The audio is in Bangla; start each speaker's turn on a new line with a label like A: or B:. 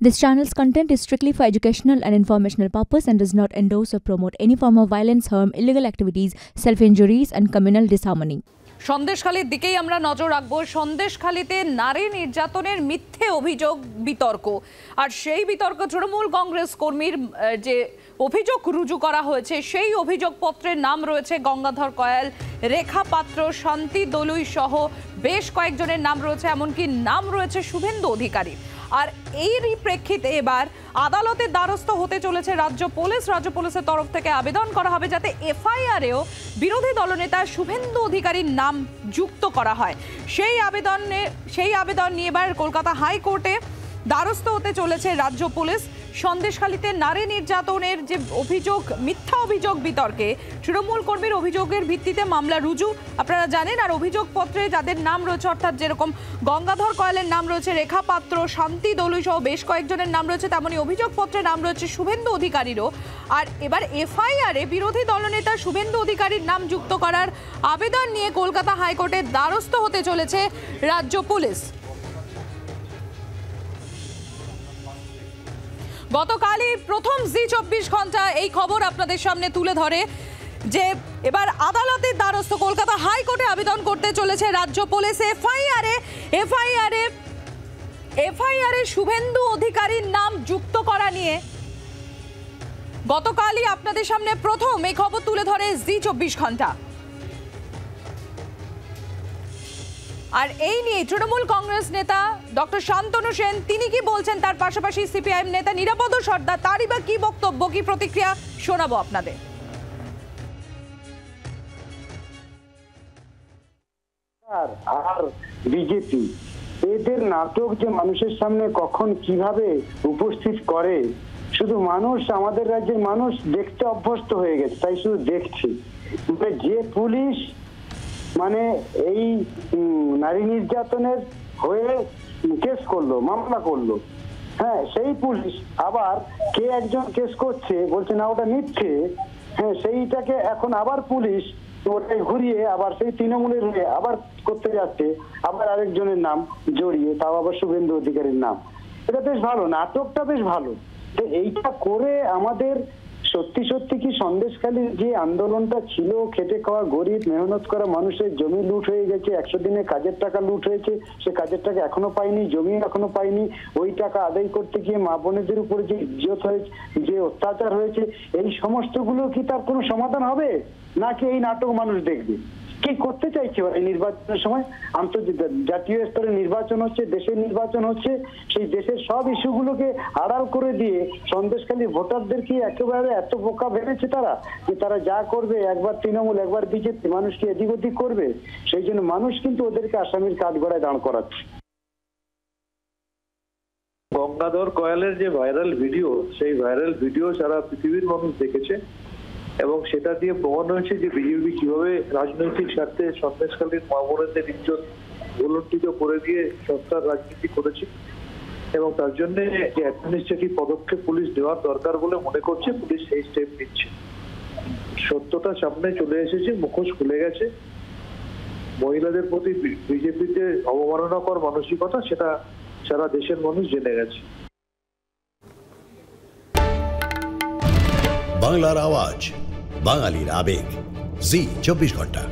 A: This channel's content is strictly for educational and informational purpose and does not endorse or promote any form of violence, harm, illegal activities, self-injuries and communal disharmony.
B: সন্দেশখালীর দিকেই আমরা নজর রাখবো। সন্দেশখালীতে নারী নির্যাতনের মিথ্যে অভিযোগ বিতর্ক, আর সেই বিতর্ক তৃণমূল কংগ্রেস কর্মীর যে অভিযোগ রুজু করা হয়েছে সেই অভিযোগপত্রের নাম রয়েছে গঙ্গাধর কয়াল, রেখা পাত্র, শান্তি দলুই সহ বেশ কয়েকজনের নাম রয়েছে, এমনকি নাম রয়েছে শুভেন্দু অধিকারী। আর এরই প্রেক্ষিতে এবার আদালতের দ্বারস্থ হতে চলেছে রাজ্য পুলিশ। রাজ্য পুলিশের তরফ থেকে আবেদন করা হবে যাতে এফআইআরেও বিরোধী দলনেতা শুভেন্দু অধিকারীর নাম যুক্ত করা হয়। সেই আবেদন নিয়ে এবার কলকাতা হাইকোর্টে দ্বারস্থ হতে চলেছে রাজ্য পুলিশ। সন্দেশখালীতে নারী নির্যাতনের যে অভিযোগ, মিথ্যা অভিযোগ বিতর্কে তৃণমূল কর্মীর অভিযোগের ভিত্তিতে মামলা রুজু আপনারা জানেন। আর অভিযোগপত্রে যাদের নাম রয়েছে, অর্থাৎ যেরকম গঙ্গাধর কয়ালের নাম রয়েছে, রেখা পাত্র, শান্তি দলুই সহ বেশ কয়েকজনের নাম রয়েছে, তেমনি অভিযোগপত্রে নাম রয়েছে শুভেন্দু অধিকারীরও। আর এবার এফআইআরে বিরোধী দলনেতা শুভেন্দু অধিকারীর নাম যুক্ত করার আবেদন নিয়ে কলকাতা হাইকোর্টের দ্বারস্থ হতে চলেছে রাজ্য পুলিশ। গতকালই প্রথম জি24 ঘন্টা এই খবর আপনাদের সামনে তুলে ধরে যে এবার আদালতের দ্বারস্থ কলকাতা হাইকোর্টে আবেদন করতে চলেছে রাজ্য পুলিশ এফআইআরে শুভেন্দু অধিকারীর নাম যুক্ত করা নিয়ে। গতকালই আপনাদের সামনে প্রথম এই খবর তুলে ধরে জি24 ঘন্টা। আর এই নিয়ে তৃণমূল কংগ্রেস নেতা ডক্টর শান্তনু সেন তিনি কি বলছেন, তার পাশাপাশি সিপিআইএম নেতা নিরাপদ সর্দার তারই বা কি বক্তব্য, কি প্রতিক্রিয়া শোনাবো আপনাদের।
C: আর বিজেপি এদের নাটক যে মানুষের সামনে কখন কিভাবে উপস্থিত করে, শুধু মানুষ, আমাদের রাজ্যের মানুষ দেখতে অভ্যস্ত হয়ে গেছে, তাই শুধু দেখছি। যে পুলিশ মানে এই নারী নির্যাতনের হয়ে কেস করলো, মামলা করলো, হ্যাঁ সেই পুলিশ আবার কে একজন কেস করছে বলছে না ওটা মিথ্যে, হ্যাঁ সেইটাকে এখন আবার পুলিশ ওটাই ঘুরিয়ে আবার সেই তৃণমূলের হয়ে আবার করতে যাচ্ছে, আবার আরেকজনের নাম জড়িয়ে, তাও আবার শুভেন্দু অধিকারীর নাম। এটা বেশ ভালো, নাটকটা বেশ ভালো। তো এইটা করে আমাদের সত্যি সত্যি কি সন্দেশখালীর যে আন্দোলনটা ছিল, খেটে খাওয়া গরিব মেহনত করা মানুষের জমি লুট হয়ে গেছে, 100 দিনে কাজের টাকা লুট হয়েছে, সে কাজের টাকা এখনো পাইনি, জমি এখনো পাইনি, ওই টাকা আদায় করতে গিয়ে মা বোনেদের উপরে যে ইজ্জত হয়েছে, যে অত্যাচার হয়েছে, এই সমস্তগুলো কি তার কোনো সমাধান হবে নাকি এই নাটক মানুষ দেখবে? কি করতে চাইছে এই নির্বাচনের সময়? জাতীয় স্তরে নির্বাচন হচ্ছে, দেশের নির্বাচন হচ্ছে, সেই দেশের সব ইস্যুগুলোকে আড়াল করে দিয়ে সন্দেশখালী ভোটারদের কি একেবারে এত বোকা ভেবেছে তারা যে তারা যা করবে, একবার তৃণমূল একবার বিজেপি, মানুষকে এদিক ওদিক করবে? সেই জন্য মানুষ কিন্তু ওদেরকে আসামির কাঠগড়ায় দাঁড় করাচ্ছে।
D: গঙ্গাধর কয়ালের যে ভাইরাল ভিডিও, সেই ভাইরাল ভিডিও সারা পৃথিবীর মানুষ দেখেছে এবং সেটা দিয়ে প্রমাণ হয়েছে যে বিজেপি কিভাবে রাজনৈতিক স্বার্থে সন্দেশখালীর মা বোনেদের ইজ্জত ভুলুণ্ঠিত করে দিয়ে সরকার রাজনীতি করেছে এবং তার জন্য যে অ্যাডমিনিস্ট্রেটিভ পদক্ষেপ পুলিশ নেওয়ার দরকার বলে মনে করছে, পুলিশ সেই স্টেপ নিচ্ছে। সত্যটা সামনে চলে এসেছে, মুখোশ খুলে গেছে। মহিলাদের প্রতি বিজেপির যে অবমাননাকর মানসিকতা, সেটা সারা দেশের মানুষ জেনে গেছে।
E: বাংলার আওয়াজ, বাঙালির আবেগ, জি24 ঘন্টা।